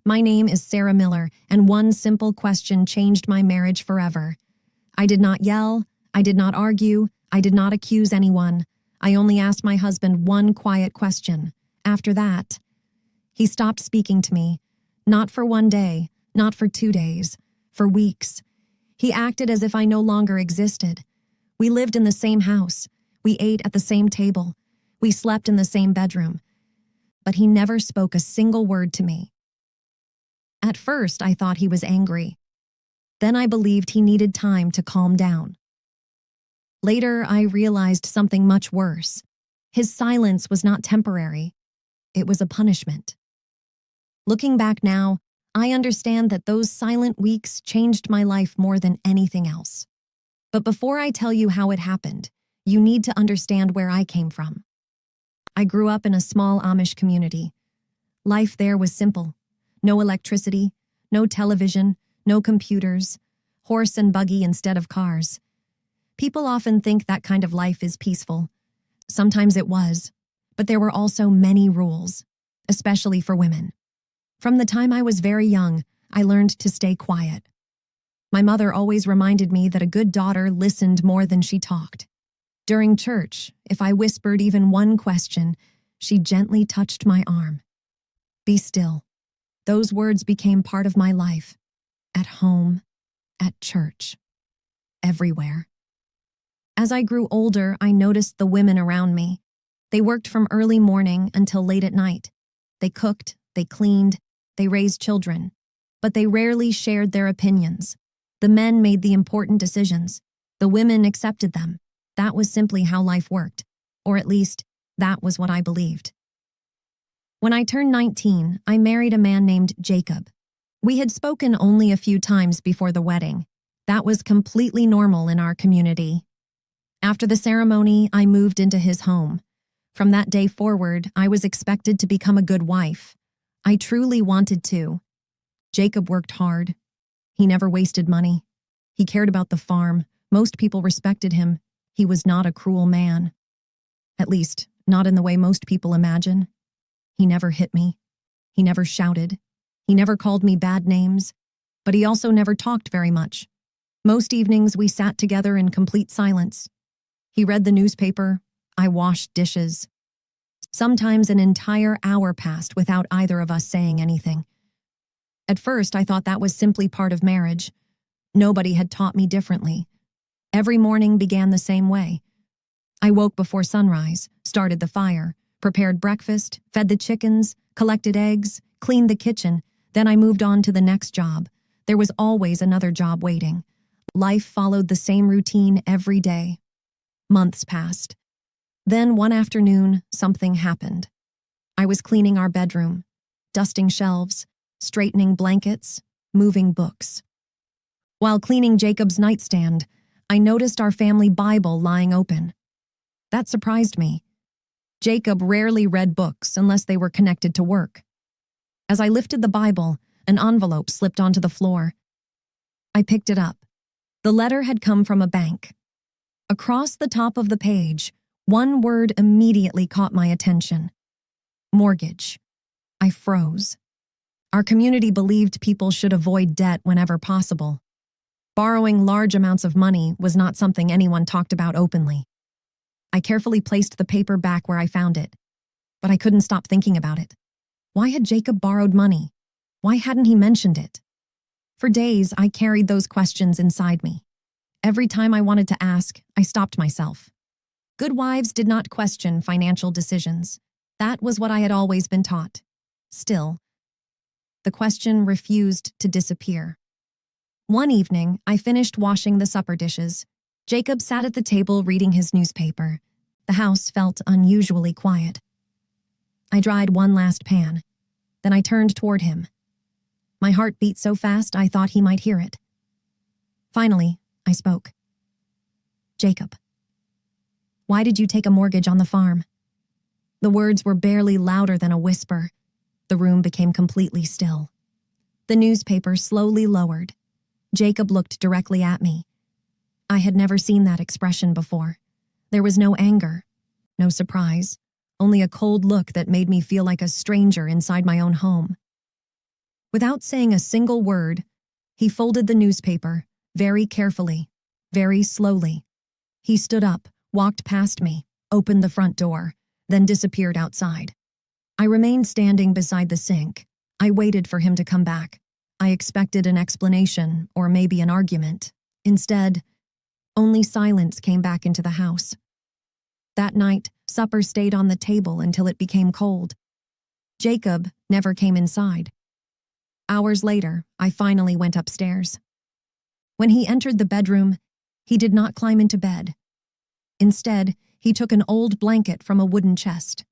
My name is Sarah Miller, and one simple question changed my marriage forever. I did not yell, I did not argue, I did not accuse anyone. I only asked my husband one quiet question. After that, he stopped speaking to me. Not for one day, not for 2 days, for weeks. He acted as if I no longer existed. We lived in the same house. We ate at the same table. We slept in the same bedroom. But he never spoke a single word to me. At first, I thought he was angry. Then I believed he needed time to calm down. Later, I realized something much worse. His silence was not temporary. It was a punishment. Looking back now, I understand that those silent weeks changed my life more than anything else. But before I tell you how it happened, you need to understand where I came from. I grew up in a small Amish community. Life there was simple. No electricity, no television, no computers, horse and buggy instead of cars. People often think that kind of life is peaceful. Sometimes it was, but there were also many rules, especially for women. From the time I was very young, I learned to stay quiet. My mother always reminded me that a good daughter listened more than she talked. During church, if I whispered even one question, she gently touched my arm. Be still. Those words became part of my life. At home, at church, everywhere. As I grew older, I noticed the women around me. They worked from early morning until late at night. They cooked, they cleaned, they raised children. But they rarely shared their opinions. The men made the important decisions. The women accepted them. That was simply how life worked. Or at least, that was what I believed. When I turned 19, I married a man named Jacob. We had spoken only a few times before the wedding. That was completely normal in our community. After the ceremony, I moved into his home. From that day forward, I was expected to become a good wife. I truly wanted to. Jacob worked hard. He never wasted money. He cared about the farm. Most people respected him. He was not a cruel man. At least, not in the way most people imagine. He never hit me. He never shouted. He never called me bad names. But he also never talked very much. Most evenings we sat together in complete silence. He read the newspaper. I washed dishes. Sometimes an entire hour passed without either of us saying anything. At first, I thought that was simply part of marriage. Nobody had taught me differently. Every morning began the same way. I woke before sunrise, started the fire, prepared breakfast, fed the chickens, collected eggs, cleaned the kitchen. Then I moved on to the next job. There was always another job waiting. Life followed the same routine every day. Months passed. Then one afternoon, something happened. I was cleaning our bedroom, dusting shelves, straightening blankets, moving books. While cleaning Jacob's nightstand, I noticed our family Bible lying open. That surprised me. Jacob rarely read books unless they were connected to work. As I lifted the Bible, an envelope slipped onto the floor. I picked it up. The letter had come from a bank. Across the top of the page, one word immediately caught my attention. Mortgage. I froze. Our community believed people should avoid debt whenever possible. Borrowing large amounts of money was not something anyone talked about openly. I carefully placed the paper back where I found it, but I couldn't stop thinking about it. Why had Jacob borrowed money? Why hadn't he mentioned it? For days, I carried those questions inside me. Every time I wanted to ask, I stopped myself. Good wives did not question financial decisions. That was what I had always been taught. Still, the question refused to disappear. One evening, I finished washing the supper dishes. Jacob sat at the table reading his newspaper. The house felt unusually quiet. I dried one last pan. Then I turned toward him. My heart beat so fast I thought he might hear it. Finally, I spoke. Jacob, why did you take a mortgage on the farm? The words were barely louder than a whisper. The room became completely still. The newspaper slowly lowered. Jacob looked directly at me. I had never seen that expression before. There was no anger, no surprise, only a cold look that made me feel like a stranger inside my own home. Without saying a single word, he folded the newspaper, very carefully, very slowly. He stood up, walked past me, opened the front door, then disappeared outside. I remained standing beside the sink. I waited for him to come back. I expected an explanation, or maybe an argument. Instead, only silence came back into the house. That night, supper stayed on the table until it became cold. Jacob never came inside. Hours later, I finally went upstairs. When he entered the bedroom, he did not climb into bed. Instead, he took an old blanket from a wooden chest.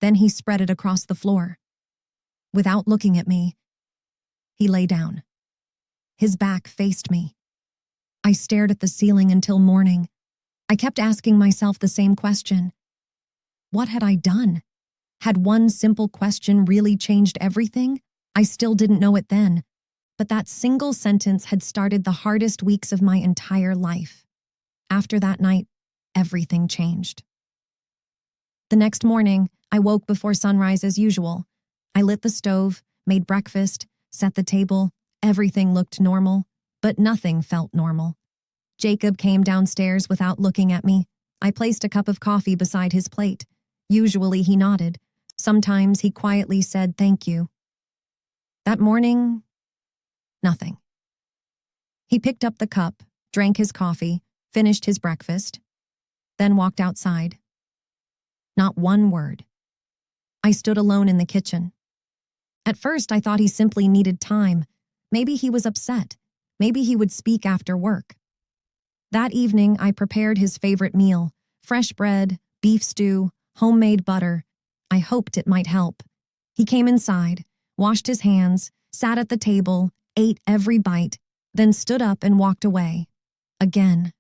Then he spread it across the floor. Without looking at me, he lay down. His back faced me. I stared at the ceiling until morning. I kept asking myself the same question. What had I done? Had one simple question really changed everything? I still didn't know it then, but that single sentence had started the hardest weeks of my entire life. After that night, everything changed. The next morning, I woke before sunrise as usual. I lit the stove, made breakfast, set the table. Everything looked normal, but nothing felt normal. Jacob came downstairs without looking at me. I placed a cup of coffee beside his plate. Usually he nodded. Sometimes he quietly said thank you. That morning, nothing. He picked up the cup, drank his coffee, finished his breakfast, then walked outside. Not one word. I stood alone in the kitchen. At first, I thought he simply needed time. Maybe he was upset. Maybe he would speak after work. That evening, I prepared his favorite meal, fresh bread, beef stew, homemade butter. I hoped it might help. He came inside, washed his hands, sat at the table, ate every bite, then stood up and walked away. Again,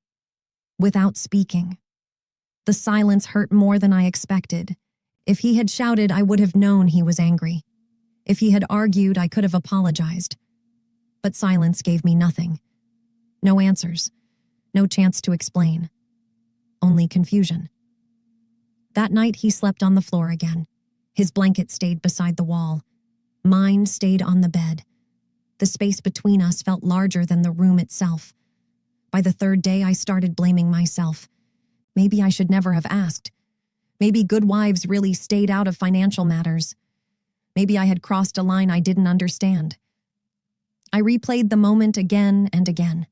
without speaking. The silence hurt more than I expected. If he had shouted, I would have known he was angry. If he had argued, I could have apologized. But silence gave me nothing. No answers. No chance to explain. Only confusion. That night, he slept on the floor again. His blanket stayed beside the wall. Mine stayed on the bed. The space between us felt larger than the room itself. By the third day, I started blaming myself. Maybe I should never have asked. Maybe good wives really stayed out of financial matters. Maybe I had crossed a line I didn't understand. I replayed the moment again and again.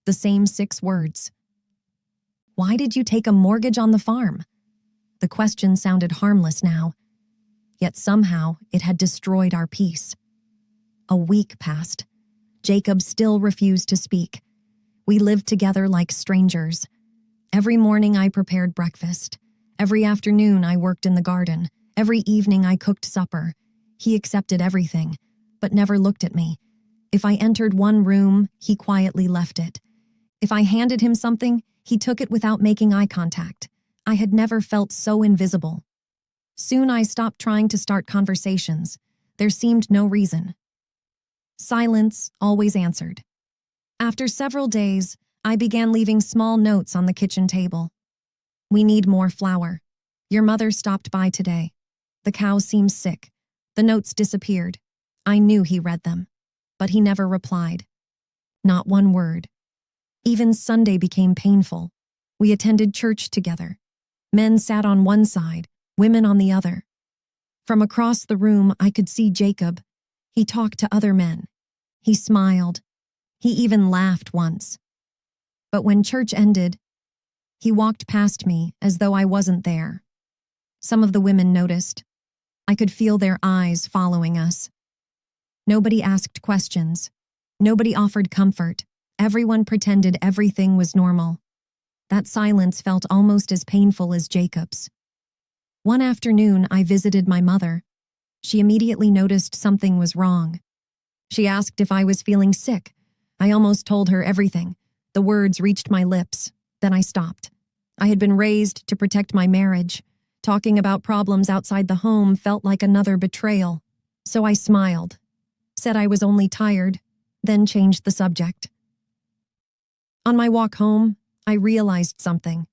The same 6 words. Why did you take a mortgage on the farm? The question sounded harmless now. Yet somehow it had destroyed our peace. A week passed. Jacob still refused to speak. We lived together like strangers. Every morning I prepared breakfast. Every afternoon I worked in the garden. Every evening I cooked supper. He accepted everything, but never looked at me. If I entered one room, he quietly left it. If I handed him something, he took it without making eye contact. I had never felt so invisible. Soon I stopped trying to start conversations. There seemed no reason. Silence always answered. After several days, I began leaving small notes on the kitchen table. We need more flour. Your mother stopped by today. The cow seems sick. The notes disappeared. I knew he read them, but he never replied. Not one word. Even Sunday became painful. We attended church together. Men sat on one side, women on the other. From across the room, I could see Jacob. He talked to other men. He smiled. He even laughed once. But when church ended, he walked past me as though I wasn't there. Some of the women noticed. I could feel their eyes following us. Nobody asked questions. Nobody offered comfort. Everyone pretended everything was normal. That silence felt almost as painful as Jacob's. One afternoon, I visited my mother. She immediately noticed something was wrong. She asked if I was feeling sick. I almost told her everything. The words reached my lips. Then I stopped. I had been raised to protect my marriage. Talking about problems outside the home felt like another betrayal. So I smiled, said I was only tired, then changed the subject. On my walk home, I realized something.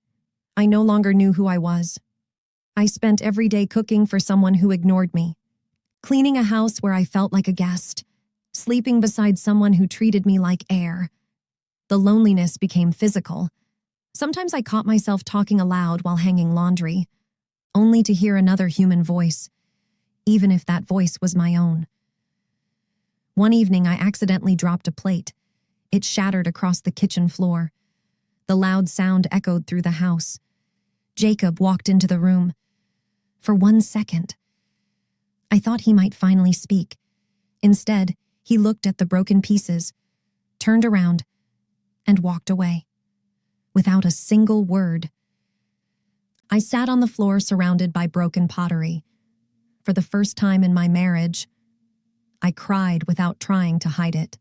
I no longer knew who I was. I spent every day cooking for someone who ignored me, cleaning a house where I felt like a guest, sleeping beside someone who treated me like air. The loneliness became physical. Sometimes I caught myself talking aloud while hanging laundry, only to hear another human voice, even if that voice was my own. One evening, I accidentally dropped a plate. It shattered across the kitchen floor. The loud sound echoed through the house. Jacob walked into the room. For 1 second, I thought he might finally speak. Instead, he looked at the broken pieces, turned around, and walked away, without a single word. I sat on the floor surrounded by broken pottery. For the first time in my marriage, I cried without trying to hide it.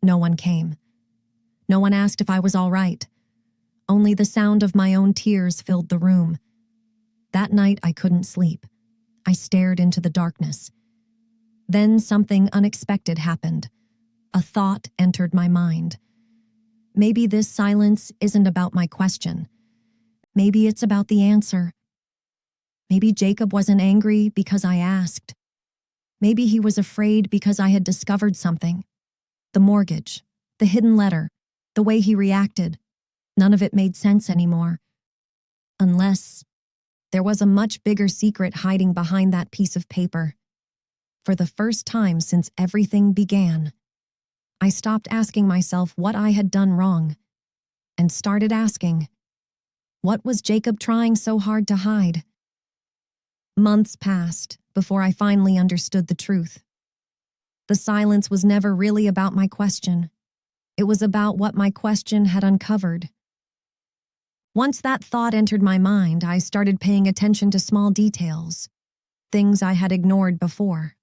No one came. No one asked if I was all right. Only the sound of my own tears filled the room. That night, I couldn't sleep. I stared into the darkness. Then something unexpected happened. A thought entered my mind. Maybe this silence isn't about my question. Maybe it's about the answer. Maybe Jacob wasn't angry because I asked. Maybe he was afraid because I had discovered something. The mortgage, the hidden letter, the way he reacted. None of it made sense anymore. Unless there was a much bigger secret hiding behind that piece of paper. For the first time since everything began, I stopped asking myself what I had done wrong and started asking, what was Jacob trying so hard to hide? Months passed before I finally understood the truth. The silence was never really about my question. It was about what my question had uncovered. Once that thought entered my mind, I started paying attention to small details, things I had ignored before.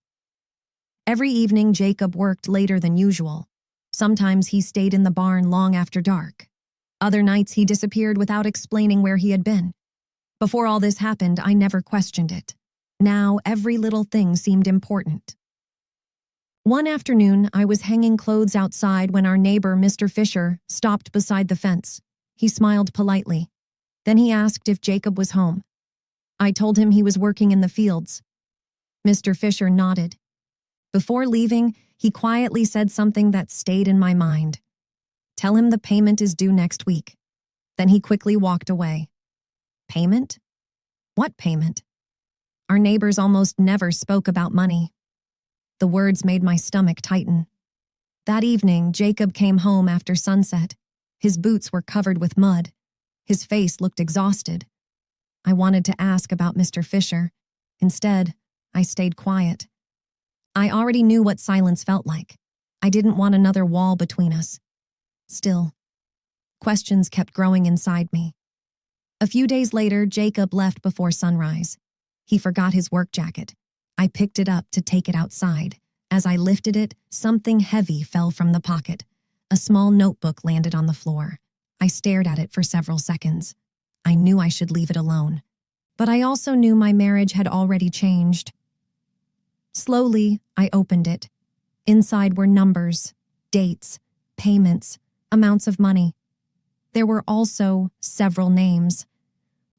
Every evening, Jacob worked later than usual. Sometimes he stayed in the barn long after dark. Other nights, he disappeared without explaining where he had been. Before all this happened, I never questioned it. Now, every little thing seemed important. One afternoon, I was hanging clothes outside when our neighbor, Mr. Fisher, stopped beside the fence. He smiled politely. Then he asked if Jacob was home. I told him he was working in the fields. Mr. Fisher nodded. Before leaving, he quietly said something that stayed in my mind. Tell him the payment is due next week. Then he quickly walked away. Payment? What payment? Our neighbors almost never spoke about money. The words made my stomach tighten. That evening, Jacob came home after sunset. His boots were covered with mud. His face looked exhausted. I wanted to ask about Mr. Fisher. Instead, I stayed quiet. I already knew what silence felt like. I didn't want another wall between us. Still, questions kept growing inside me. A few days later, Jacob left before sunrise. He forgot his work jacket. I picked it up to take it outside. As I lifted it, something heavy fell from the pocket. A small notebook landed on the floor. I stared at it for several seconds. I knew I should leave it alone. But I also knew my marriage had already changed. Slowly, I opened it. Inside were numbers, dates, payments, amounts of money. There were also several names.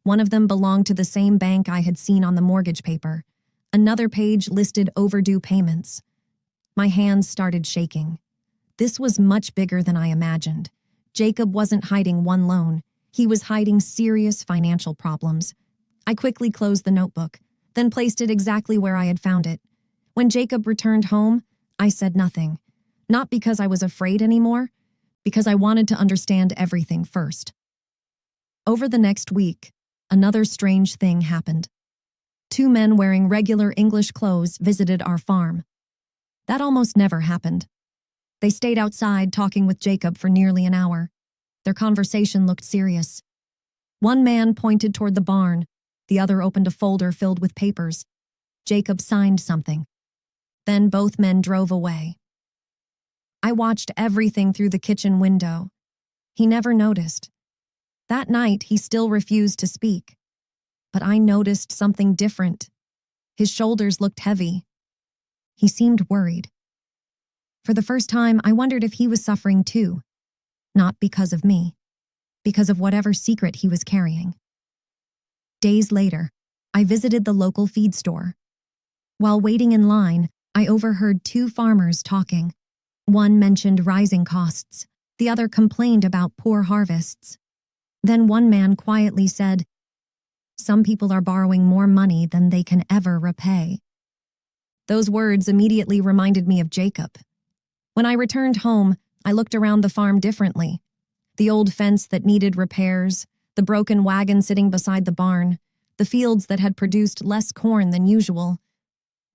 One of them belonged to the same bank I had seen on the mortgage paper. Another page listed overdue payments. My hands started shaking. This was much bigger than I imagined. Jacob wasn't hiding one loan. He was hiding serious financial problems. I quickly closed the notebook, then placed it exactly where I had found it. When Jacob returned home, I said nothing. Not because I was afraid anymore, because I wanted to understand everything first. Over the next week, another strange thing happened. 2 men wearing regular English clothes visited our farm. That almost never happened. They stayed outside talking with Jacob for nearly an hour. Their conversation looked serious. One man pointed toward the barn. The other opened a folder filled with papers. Jacob signed something. Then both men drove away. I watched everything through the kitchen window. He never noticed. That night, he still refused to speak. But I noticed something different. His shoulders looked heavy. He seemed worried. For the first time, I wondered if he was suffering too. Not because of me, because of whatever secret he was carrying. Days later, I visited the local feed store. While waiting in line, I overheard two farmers talking. One mentioned rising costs, the other complained about poor harvests. Then one man quietly said, "Some people are borrowing more money than they can ever repay." Those words immediately reminded me of Jacob. When I returned home, I looked around the farm differently. The old fence that needed repairs, the broken wagon sitting beside the barn, the fields that had produced less corn than usual.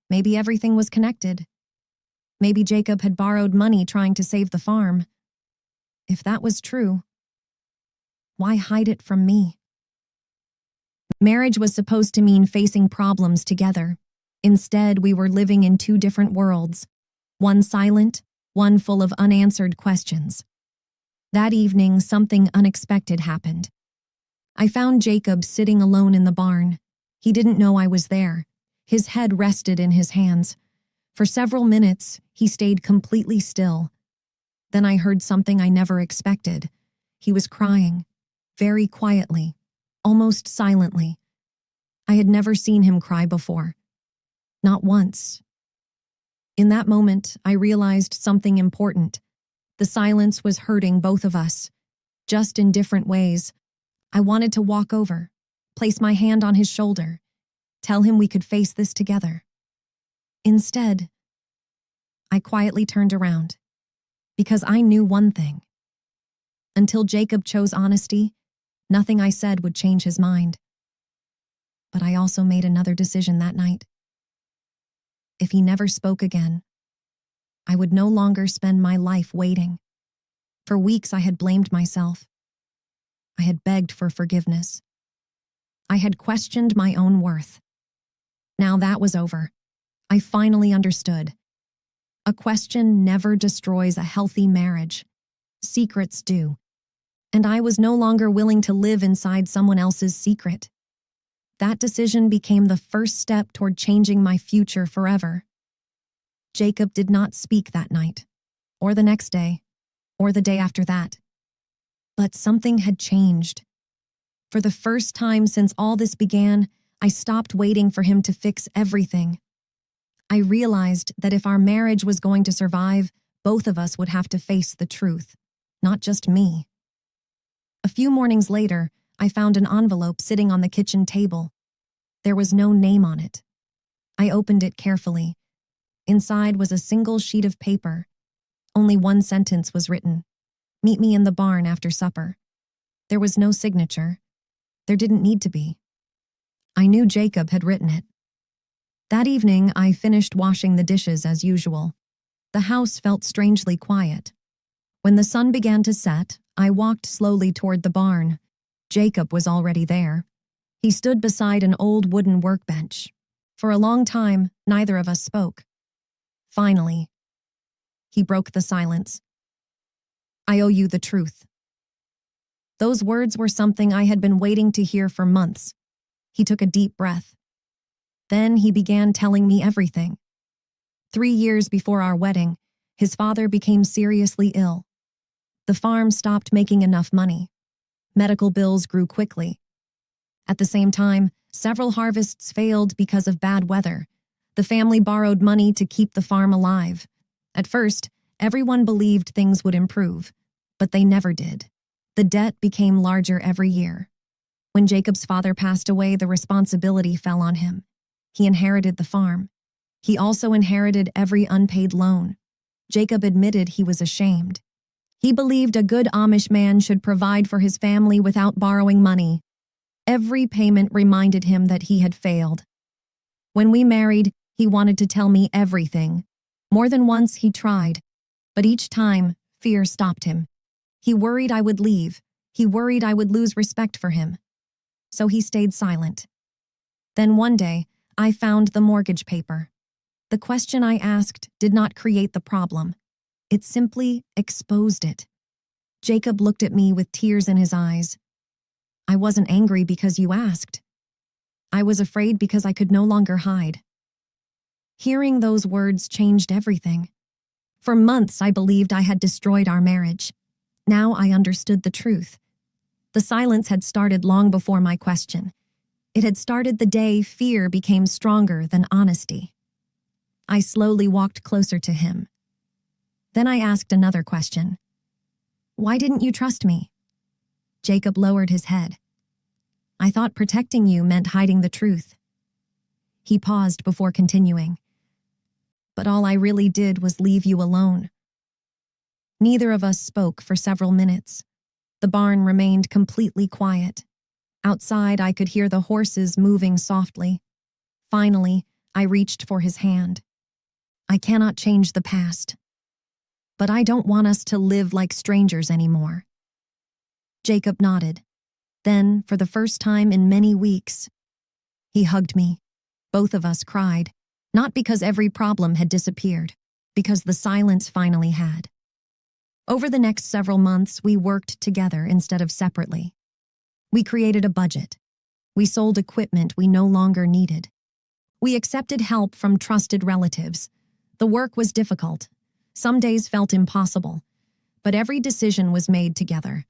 Maybe everything was connected. Maybe Jacob had borrowed money trying to save the farm. If that was true, why hide it from me? Marriage was supposed to mean facing problems together. Instead, we were living in two different worlds, one silent, one full of unanswered questions. That evening, something unexpected happened. I found Jacob sitting alone in the barn. He didn't know I was there. His head rested in his hands. For several minutes, he stayed completely still. Then I heard something I never expected. He was crying, very quietly, almost silently. I had never seen him cry before. Not once. In that moment, I realized something important. The silence was hurting both of us, just in different ways. I wanted to walk over, place my hand on his shoulder, tell him we could face this together. Instead, I quietly turned around, because I knew one thing. Until Jacob chose honesty, nothing I said would change his mind. But I also made another decision that night. If he never spoke again, I would no longer spend my life waiting. For weeks I had blamed myself. I had begged for forgiveness. I had questioned my own worth. Now that was over. I finally understood. A question never destroys a healthy marriage. Secrets do. And I was no longer willing to live inside someone else's secret. That decision became the first step toward changing my future forever. Jacob did not speak that night, or the next day, or the day after that. But something had changed. For the first time since all this began, I stopped waiting for him to fix everything. I realized that if our marriage was going to survive, both of us would have to face the truth, not just me. A few mornings later, I found an envelope sitting on the kitchen table. There was no name on it. I opened it carefully. Inside was a single sheet of paper. Only one sentence was written. "Meet me in the barn after supper." There was no signature. There didn't need to be. I knew Jacob had written it. That evening, I finished washing the dishes as usual. The house felt strangely quiet. When the sun began to set, I walked slowly toward the barn. Jacob was already there. He stood beside an old wooden workbench. For a long time, neither of us spoke. Finally, he broke the silence. "I owe you the truth." Those words were something I had been waiting to hear for months. He took a deep breath. Then he began telling me everything. 3 years before our wedding, his father became seriously ill. The farm stopped making enough money. Medical bills grew quickly. At the same time, several harvests failed because of bad weather. The family borrowed money to keep the farm alive. At first, everyone believed things would improve, but they never did. The debt became larger every year. When Jacob's father passed away, the responsibility fell on him. He inherited the farm. He also inherited every unpaid loan. Jacob admitted he was ashamed. He believed a good Amish man should provide for his family without borrowing money. Every payment reminded him that he had failed. When we married, he wanted to tell me everything. More than once he tried, but each time, fear stopped him. He worried I would leave. He worried I would lose respect for him. So he stayed silent. Then one day, I found the mortgage paper. The question I asked did not create the problem. It simply exposed it. Jacob looked at me with tears in his eyes. "I wasn't angry because you asked. I was afraid because I could no longer hide." Hearing those words changed everything. For months, I believed I had destroyed our marriage. Now I understood the truth. The silence had started long before my question. It had started the day fear became stronger than honesty. I slowly walked closer to him. Then I asked another question. Why didn't you trust me? Jacob lowered his head. I thought protecting you meant hiding the truth. He paused before continuing. But all I really did was leave you alone. Neither of us spoke for several minutes. The barn remained completely quiet. Outside, I could hear the horses moving softly. Finally, I reached for his hand. I cannot change the past, but I don't want us to live like strangers anymore. Jacob nodded. Then, for the first time in many weeks, he hugged me. Both of us cried, not because every problem had disappeared, because the silence finally had. Over the next several months, we worked together instead of separately. We created a budget. We sold equipment we no longer needed. We accepted help from trusted relatives. The work was difficult. Some days felt impossible, but every decision was made together.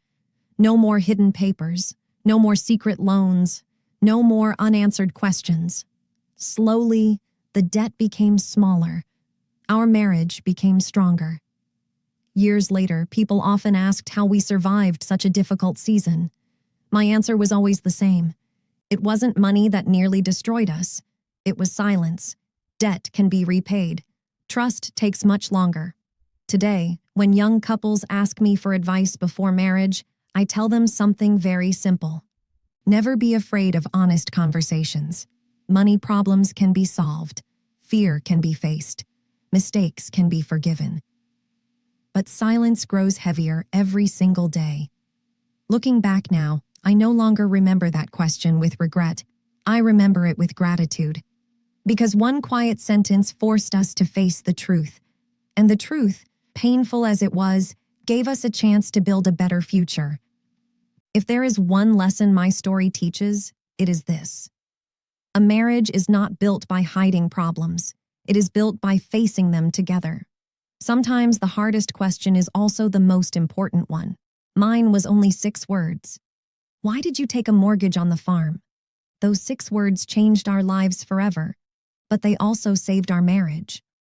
No more hidden papers, no more secret loans, no more unanswered questions. Slowly, the debt became smaller. Our marriage became stronger. Years later, people often asked how we survived such a difficult season. My answer was always the same. It wasn't money that nearly destroyed us. It was silence. Debt can be repaid. Trust takes much longer. Today, when young couples ask me for advice before marriage, I tell them something very simple. Never be afraid of honest conversations. Money problems can be solved. Fear can be faced. Mistakes can be forgiven. But silence grows heavier every single day. Looking back now, I no longer remember that question with regret. I remember it with gratitude. Because one quiet sentence forced us to face the truth. And the truth, painful as it was, gave us a chance to build a better future. If there is one lesson my story teaches, it is this. A marriage is not built by hiding problems. It is built by facing them together. Sometimes the hardest question is also the most important one. Mine was only 6 words. Why did you take a mortgage on the farm? Those 6 words changed our lives forever, but they also saved our marriage.